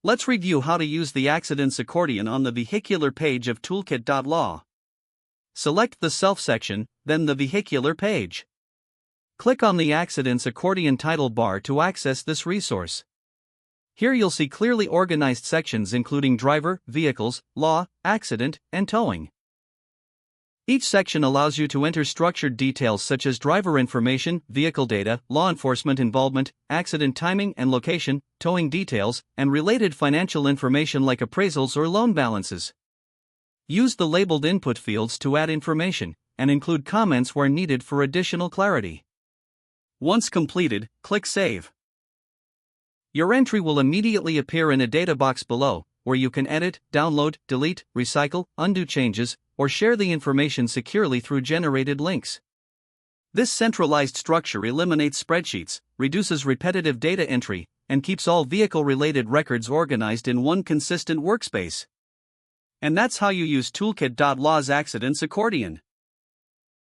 Let's review how to use the accidents accordion on the vehicular page of Toolkit.law. Select the Self section, then the Vehicular page. Click on the Accidents Accordion title bar to access this resource. Here you'll see clearly organized sections including driver, vehicles, law, accident, and towing. Each section allows you to enter structured details such as driver information, vehicle data, law enforcement involvement, accident timing and location, towing details, and related financial information like appraisals or loan balances. Use the labeled input fields to add information, and include comments where needed for additional clarity. Once completed, click Save. Your entry will immediately appear in a data box below, where you can edit, download, delete, recycle, undo changes, or share the information securely through generated links. This centralized structure eliminates spreadsheets, reduces repetitive data entry, and keeps all vehicle-related records organized in one consistent workspace. And that's how you use Toolkit.law's accidents accordion.